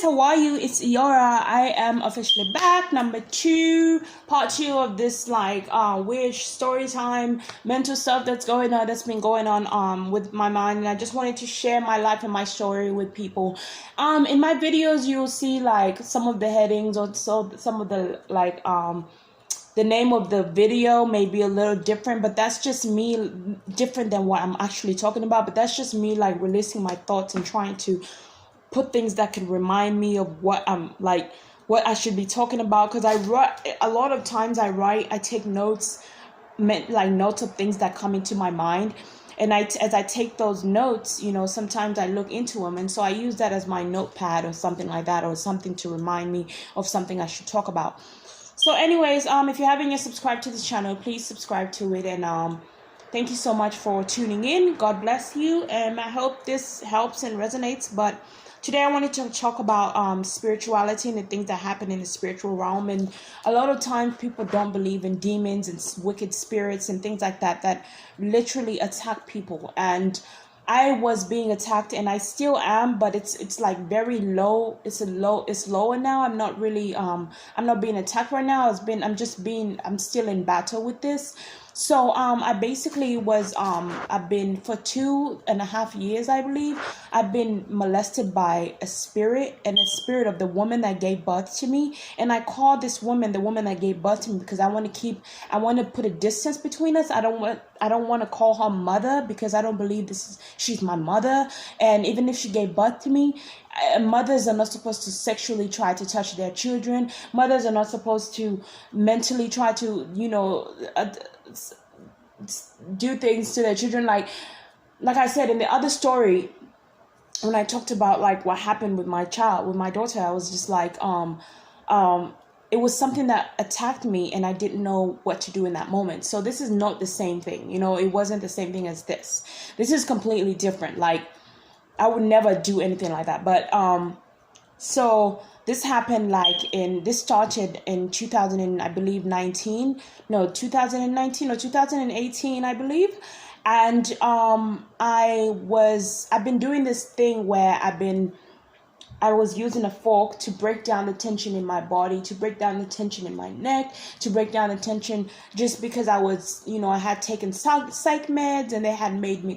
how are you? It's Iora. I am officially back. Part two of this weird story time, mental stuff that's been going on with my mind, and I just wanted to share my life and my story with people. In my videos you'll see like some of the headings or some of the name of the video may be a little different, but that's just me, different than what I'm actually talking about. But that's just me like releasing my thoughts and trying to put things that can remind me of what what I should be talking about. Because I write a lot of times. I take notes, notes of things that come into my mind. And as I take those notes, sometimes I look into them. And so I use that as my notepad or something like that, or something to remind me of something I should talk about. So anyways, if you haven't yet subscribed to this channel, please subscribe to it. And thank you so much for tuning in. God bless you. And I hope this helps and resonates. But today I wanted to talk about spirituality and the things that happen in the spiritual realm. And a lot of times people don't believe in demons and wicked spirits and things like that literally attack people. And I was being attacked, and I still am, but it's like very low. It's lower now. I'm not really I'm not being attacked right now. I'm still in battle with this. So I basically was I've been for 2.5 years, I believe. I've been molested by a spirit of the woman that gave birth to me. And I call this woman the woman that gave birth to me because I want to put a distance between us. I don't want to call her mother, because I don't believe she's my mother. And even if she gave birth to me, mothers are not supposed to sexually try to touch their children. Mothers are not supposed to mentally try to do things to their children. Like I said in the other story, when I talked about like what happened with my daughter, I was just like it was something that attacked me, and I didn't know what to do in that moment. So this is not the same thing. It wasn't the same thing as this. This is completely different. Like, I would never do anything like that. But so this happened this started in 2019 or 2018, I believe. And I've been doing this thing where I was using a fork to break down the tension in my body, to break down the tension in my neck, to break down the tension, just because I was, I had taken psych meds, and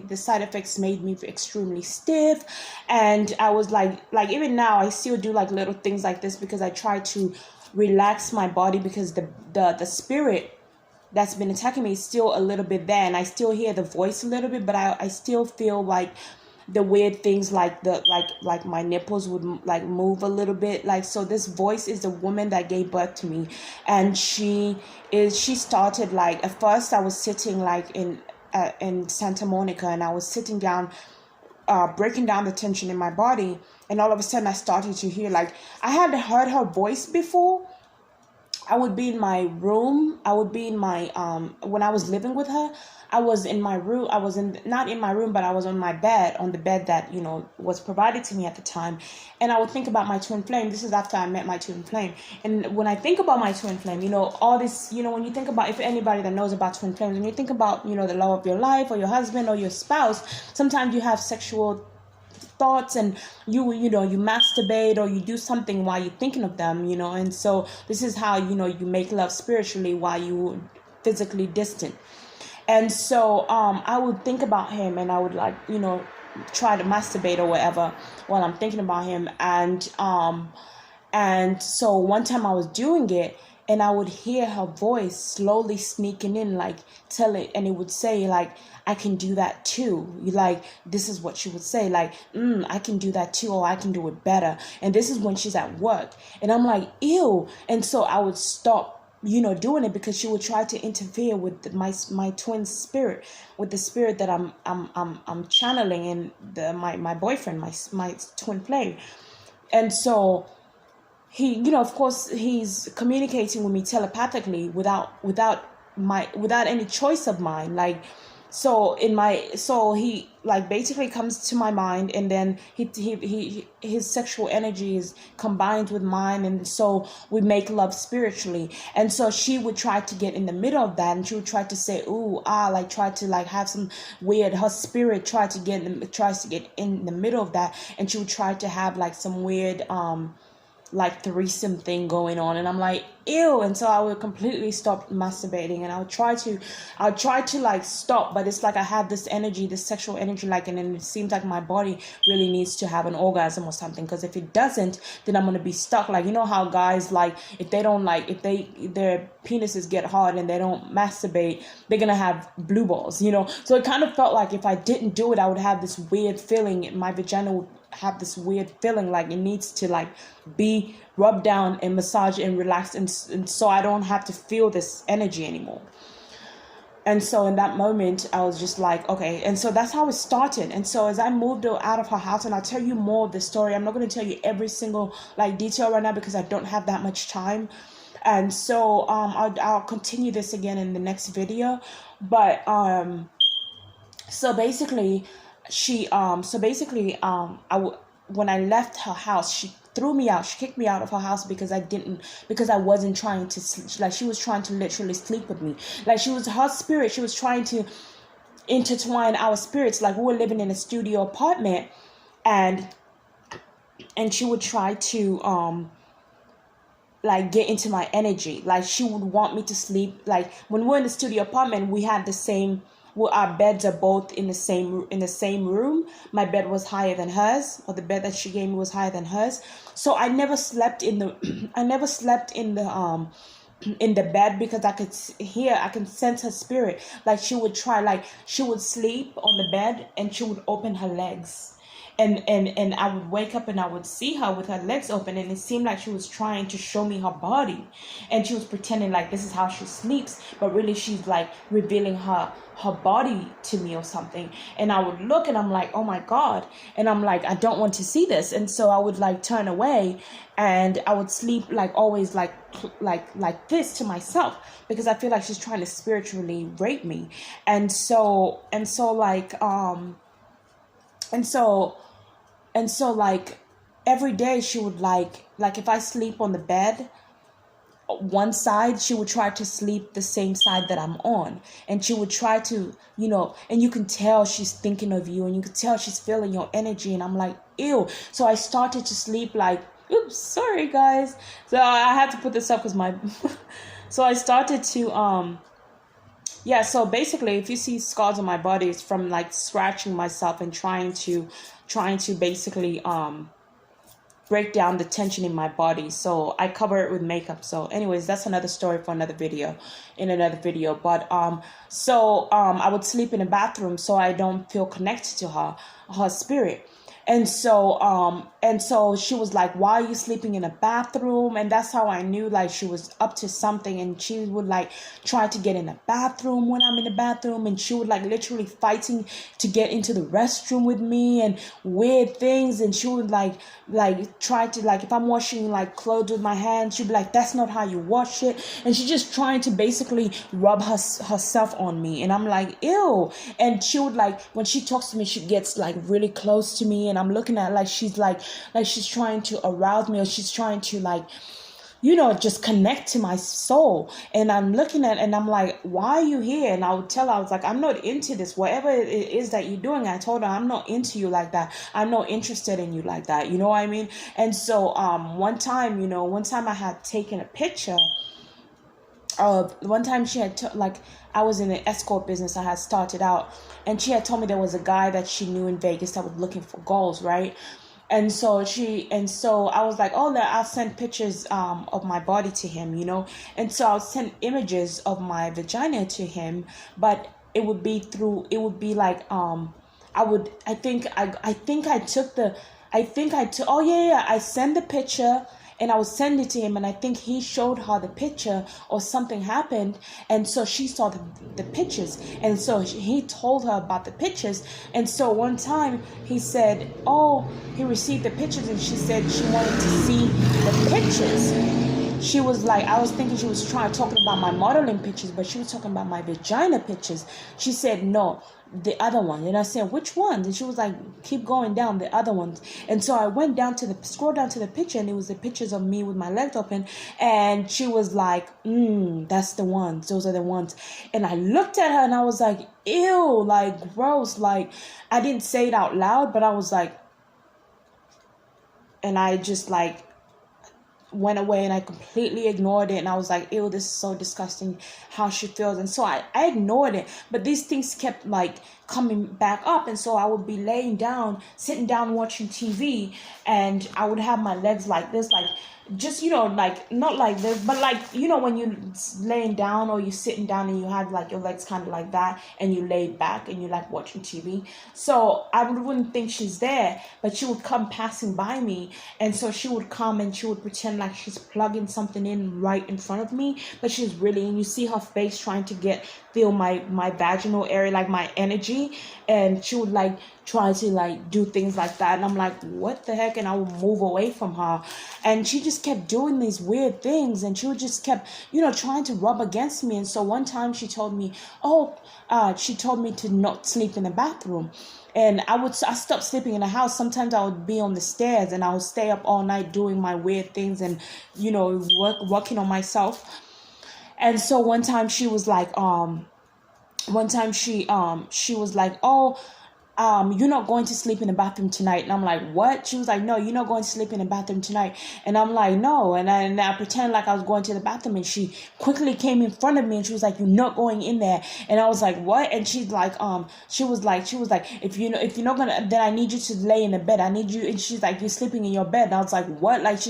the side effects made me extremely stiff. And I was like even now I still do like little things like this, because I try to relax my body, because the spirit that's been attacking me is still a little bit there, and I still hear the voice a little bit, but I still feel like the weird things, like my nipples would like move a little bit. So this voice is the woman that gave birth to me. And she started at first I was sitting in Santa Monica, and I was sitting down, breaking down the tension in my body. And all of a sudden I started to hear, I had heard her voice before. I would be in my room. I would be in my, when I was living with her, I was in my room. I was not in my room, but I was on the bed that, was provided to me at the time. And I would think about my twin flame. This is after I met my twin flame. And when I think about my twin flame, all this, when you think about, if anybody that knows about twin flames, when you think about, the love of your life, or your husband or your spouse, sometimes you have sexual thoughts, and you masturbate, or you do something while you're thinking of them, and so this is how you make love spiritually while you physically distant. And so I would think about him, and I would try to masturbate or whatever while I'm thinking about him. And so one time I was doing it, and I would hear her voice slowly sneaking in, and it would say, I can do that too. This is what she would say, I can do that too, or I can do it better. And this is when she's at work. And I'm like, ew. And so I would stop, doing it, because she would try to interfere with my twin spirit, with the spirit that I'm channeling in my boyfriend, my twin flame. And so he, of course, he's communicating with me telepathically without any choice of mine. so he like basically comes to my mind, and then his sexual energy is combined with mine, and so we make love spiritually. And so she would try to get in the middle of that, and she would try to say ooh ah, like try to like have some weird, her spirit tries to get in the middle of that, and she would try to have like some weird like threesome thing going on, and I'm like ew. And so I would completely stop masturbating, and I would try to like stop, but it's like I have this energy, this sexual energy, like, and then it seems like my body really needs to have an orgasm or something, because if it doesn't, then I'm gonna be stuck. Like, you know how guys, like, if they don't, like, if their penises get hard and they don't masturbate, they're gonna have blue balls, you know. So it kind of felt like if I didn't do it, I would have this weird feeling, my vagina would have this weird feeling like it needs to like be rubbed down and massaged and relaxed, and so I don't have to feel this energy anymore. And so in that moment I was just like, okay. And so that's how it started. And so as I moved out of her house, and I'll tell you more of the story, I'm not going to tell you every single like detail right now because I don't have that much time. And so I'll continue this again in the next video. But so basically when I left her house, she threw me out. She kicked me out of her house because I wasn't trying to sleep. Like, she was trying to literally sleep with me. Like, her spirit, she was trying to intertwine our spirits. Like, we were living in a studio apartment, and she would try to like get into my energy. Like, she would want me to sleep. Like, when we were in the studio apartment, we had the same, well, our beds are both in the same room. My bed was higher than hers, or the bed that she gave me was higher than hers. So I never slept in the in the bed, because I can sense her spirit. Like, she would sleep on the bed and she would open her legs. And I would wake up and I would see her with her legs open, and it seemed like she was trying to show me her body, and she was pretending like this is how she sleeps, but really she's like revealing her body to me or something. And I would look and I'm like, oh my God. And I'm like, I don't want to see this. And so I would like turn away, and I would sleep like always like this to myself, because I feel like she's trying to spiritually rape me. And so like every day she would like if I sleep on the bed, one side, she would try to sleep the same side that I'm on, and she would try to, you know, and you can tell she's thinking of you, and you can tell she's feeling your energy. And I'm like, ew. So I started to sleep like, oops, sorry guys. So I had to put this up because so I started to, yeah, so basically, if you see scars on my body, it's from like scratching myself and trying to basically break down the tension in my body. So I cover it with makeup. So anyways, that's another story for another video, But I would sleep in a bathroom so I don't feel connected to her spirit. And so she was like, why are you sleeping in a bathroom? And that's how I knew like she was up to something. And she would like try to get in the bathroom when I'm in the bathroom, and she would like literally fighting to get into the restroom with me and weird things. And she would like try to, like, if I'm washing like clothes with my hands, she'd be like, that's not how you wash it. And she's just trying to basically rub herself on me. And I'm like, ew. And she would like, when she talks to me, she gets like really close to me, and I'm looking at like she's trying to arouse me, or she's trying to like, you know, just connect to my soul. And I'm looking at, and I'm like, why are you here? And I would tell her, I was like, I'm not into this. Whatever it is that you're doing, I told her, I'm not into you like that. I'm not interested in you like that. You know what I mean? And so one time I had taken a picture of, one time she had I was in the escort business. I had started out, and she had told me there was a guy that she knew in Vegas that was looking for girls, right? And so I was like, oh, I'll send pictures of my body to him, you know. And so I'll send images of my vagina to him, but it would be like I send the picture, and I would send it to him, and I think he showed her the picture, or something happened, and so she saw the pictures, and so he told her about the pictures. And so one time he said, oh, he received the pictures, and she said she wanted to see the pictures. she was like, I was thinking she was talking about my modeling pictures, but she was talking about my vagina pictures. She said, no, the other one. And I said, which ones? And she was like, keep going down, the other ones. And so I went down to scroll down to the picture, and it was the pictures of me with my legs open. And she was like, that's the ones. Those are the ones. And I looked at her and I was like, ew, like gross. Like, I didn't say it out loud, but I was like, and I just like went away and I completely ignored it. And I was like, ew, this is so disgusting how she feels. And so I ignored it. But these things kept like coming back up. And so I would be sitting down watching TV, and I would have my legs like this, like just, like not like this, but like, when you're laying down or you're sitting down and you have like your legs kind of like that and you lay back and you like watching TV. So I wouldn't think she's there, but she would come passing by me. And so she would come and she would pretend like she's plugging something in right in front of me, but she's really, and you see her face trying to feel my vaginal area, like my energy. And she would like try to like do things like that, and I'm like, what the heck? And I would move away from her, and she just kept doing these weird things, and she would just kept trying to rub against me. And so one time she told me to not sleep in the bathroom. And I stopped sleeping in the house. Sometimes I would be on the stairs and I would stay up all night doing my weird things and working on myself. And so one time she was like, she was like, oh, you're not going to sleep in the bathroom tonight. And I'm like, what? She was like, no, you're not going to sleep in the bathroom tonight. And I'm like, no. And I pretended like I was going to the bathroom, and she quickly came in front of me and she was like, you're not going in there. And I was like, what? And she's like, she was like, if you're not gonna, then I need you to lay in the bed. I need you. And she's like, you're sleeping in your bed. And I was like, what? Like,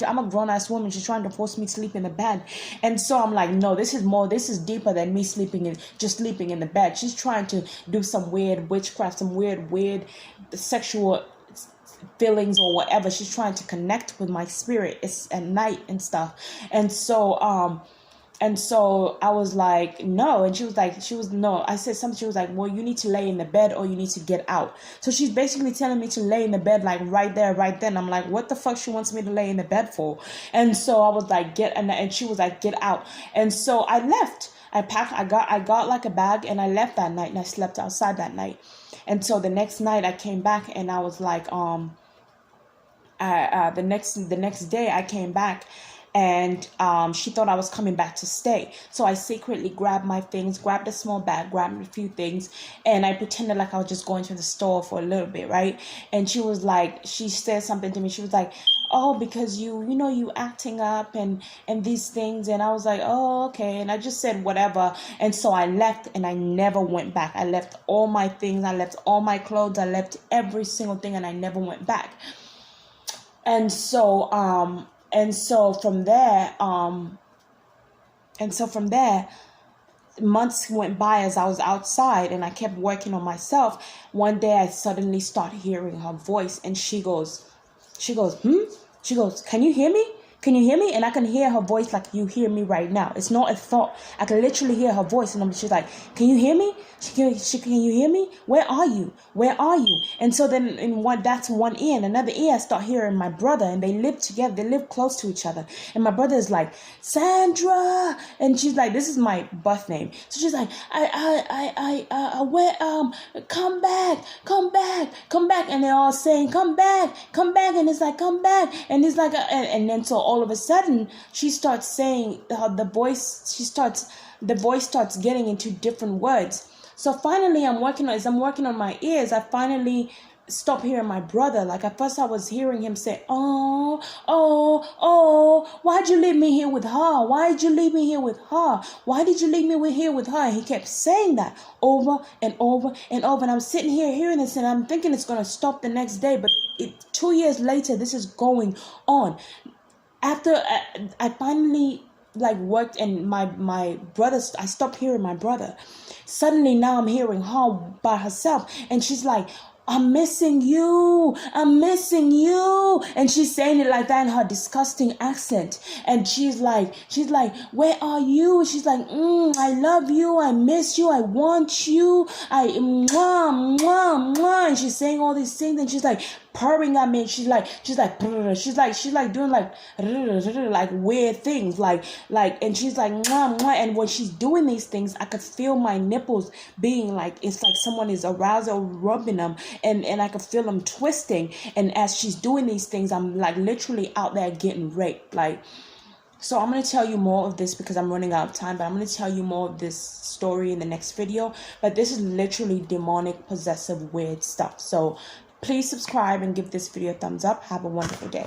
I'm a grown ass woman. She's trying to force me to sleep in the bed. And so I'm like, no, this is deeper than me sleeping in the bed. She's trying to do some weird witchcraft, some weird sexual feelings or whatever. She's trying to connect with my spirit. It's at night and stuff. And so I was like, no. And no. I said something. She was like, well, you need to lay in the bed or you need to get out. So she's basically telling me to lay in the bed, like right there, right then. I'm like, what the fuck she wants me to lay in the bed for? And so I was like, and she was like, get out. And so I left. I packed, I got like a bag, and I left that night, and I slept outside that night. And so the next night I came back, and I was like, the next day I came back, and she thought I was coming back to stay. So I secretly grabbed my things, grabbed a small bag, grabbed a few things, and I pretended like I was just going to the store for a little bit, right? And she was like, she said something to me. She was like, oh, because you acting up and these things. And I was like, oh, okay. And I just said whatever. And so I left, and I never went back. I left all my things. I left all my clothes. I left every single thing, and I never went back. And so from there, months went by as I was outside, and I kept working on myself. One day I suddenly start hearing her voice, and she goes, She goes, can you hear me? Can you hear me? And I can hear her voice like you hear me right now. It's not a thought. I can literally hear her voice. And she's like, can you hear me? Can you hear me? Where are you? Where are you? And so then that's one ear. And another ear, I start hearing my brother. And they live together. They live close to each other. And my brother is like, Sandra. And she's like, this is my birth name. So she's like, come back. And they're all saying, come back. And it's like, come back. And it's like, and then so all of a sudden she starts saying, the voice starts getting into different words. So finally I'm working on my ears, I finally stop hearing my brother. Like at first I was hearing him say, oh, why'd you leave me here with her? Why did you leave me here with her? Why did you leave me here with her? And he kept saying that over and over and over. And I'm sitting here hearing this, and I'm thinking it's going to stop the next day. But 2 years later, this is going on. After I finally worked, and my brother, I stopped hearing my brother. Suddenly now I'm hearing her by herself, and she's like, I'm missing you. And she's saying it like that in her disgusting accent. And she's like, where are you? She's like, I love you. I miss you. I want you. And she's saying all these things. And she's like, purring at me. She's like doing like weird things, and she's like mwah, mwah. And when she's doing these things, I could feel my nipples being like, it's like someone is aroused or rubbing them, and I could feel them twisting. And as she's doing these things, I'm like literally out there getting raped. Like, so I'm going to tell you more of this because I'm running out of time, but I'm going to tell you more of this story in the next video. But this is literally demonic, possessive, weird stuff. So please subscribe and give this video a thumbs up. Have a wonderful day.